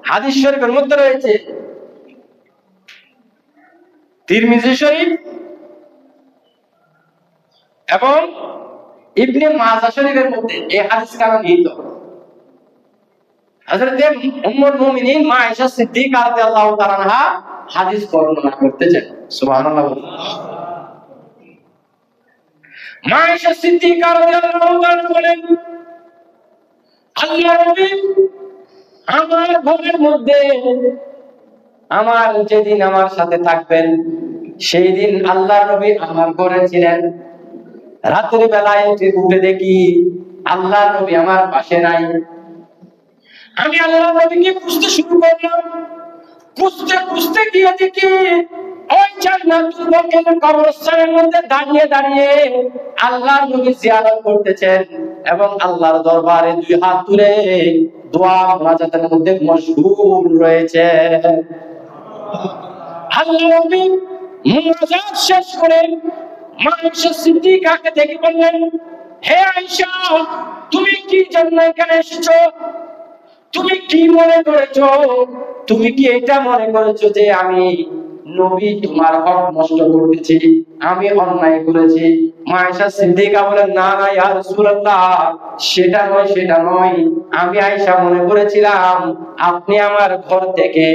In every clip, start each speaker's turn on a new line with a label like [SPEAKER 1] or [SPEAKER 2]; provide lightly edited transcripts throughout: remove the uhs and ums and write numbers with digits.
[SPEAKER 1] হাদিস শরীফের মধ্যে রয়েছে, তিরমিজি শরীফ এবং ইবনে মাজাহ শরীফের মধ্যে এই হাদিস কারণ নিহিত। হযরত উম্মুল মুমিনিন মা আয়েশা সিদ্দিকা রাদিয়াল্লাহু তাআলা আনহা হাদিস বর্ণনা করতেছেন। সুবহানাল্লাহ। মা আয়েশা সিদ্দিকা রাদিয়াল্লাহু তাআলা বলেন, আল্লাহর নবী আমার ঘরের মধ্যে আমার যেদিন আমার সাথে থাকবেন সেই দিন আল্লাহর নবী আমার ঘরে ছিলেন। রাতের বেলায় উঠে দেখি আল্লাহর নবী আমার পাশে নাই। আমি আল্লাহর নবীকে খুঁজতে শুরু করলাম। খুঁজতে খুঁজতে গিয়ে দেখি ওই জান্নাতুল বাকির কবরস্থানের মধ্যে দাঁড়িয়ে দাঁড়িয়ে আল্লাহর নবী জিয়ারত করতেছেন এবং আল্লাহর দরবারে দুই হাত তুলে দোয়া মুনাজাতের মধ্যে মশগুল রয়েছে। আল্লাহর নবী মুনাজাত শেষ করে মা আয়েশা সিদ্দিকাকে দেখে বললেন, হে আয়েশা, তুমি কি জন্য এখানে এসেছো? তুমি কি মনে করেছো? তুমি কি এটা মনে করেছো যে আমি নবী তোমার হক নষ্ট করতেছি, আমি অন্যায় করেছি? মা আয়েশা সিদ্দিকা বলেন, না না ইয়া রাসূলুল্লাহ, সেটা নয়, সেটা নয়। আমি আয়েশা মনে করেছিলাম আপনি আমার ঘর থেকে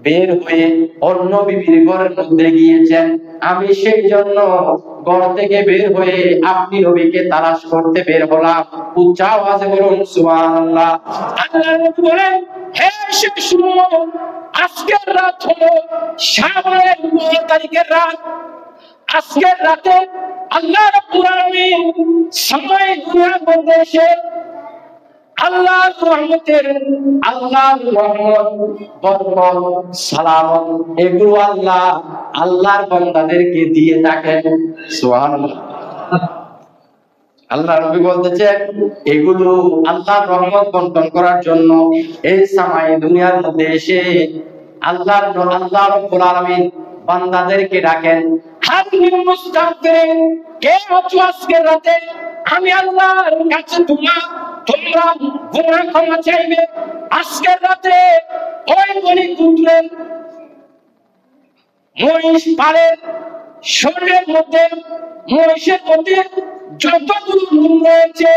[SPEAKER 1] বের হয়ে অন্য বিবির ঘরের মধ্যে গিয়েছেন, আমি সেই জন্য ঘর থেকে বের হয়ে আপনি নবীকে তালাশ করতে বের হলাম। উচ্চ আওয়াজে বলুন সুবহানাল্লাহ। আল্লাহর নবী বলেন, হে আয়েশা শুনো, আজকের রাত হলো শাবানের 9 তারিখের রাত। আজকের রাতে আল্লাহ রাব্বুল আলামিন সময় দুনিয়ার মধ্যে এসে আল্লাহর রহমত, বরকত, সালামত এগুলো আল্লাহর বান্দাদেরকে দিয়ে থাকেন। সুবহানাল্লাহ। আল্লাহ নবী বলতেছেন এগুলো আল্লাহর রহমত বন্টন করার জন্য এই সময় দুনিয়ার মধ্যে এসে আল্লাহ রাব্বুল আলামিন বান্দাদেরকে ডাকেন, হাদিল মুস্তাগফিরিন, কে আছো আজকের রাতে আমি আল্লাহর কাছে তোমরা গুনাহ ক্ষমা চাইবে। আজকের রাতে ওই বনি পুত্রের মহিষ পালের শরীরের মধ্যে মহিষের মধ্যে যতগুলো গুণ রয়েছে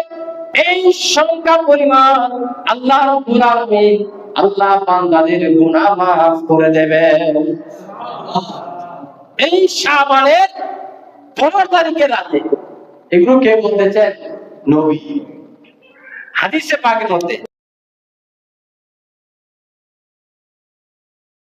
[SPEAKER 1] এই সংখ্যা পরিমাণ আল্লাহ রাব্বুল আলামিন আল্লাহ বান্দাদের গুনাহ মাফ করে দেবেন। এই শাবানের 15 তারিখের রাতে। এগুলো কে বলতেছেন? নবী। হাদিসে পাকের মধ্যে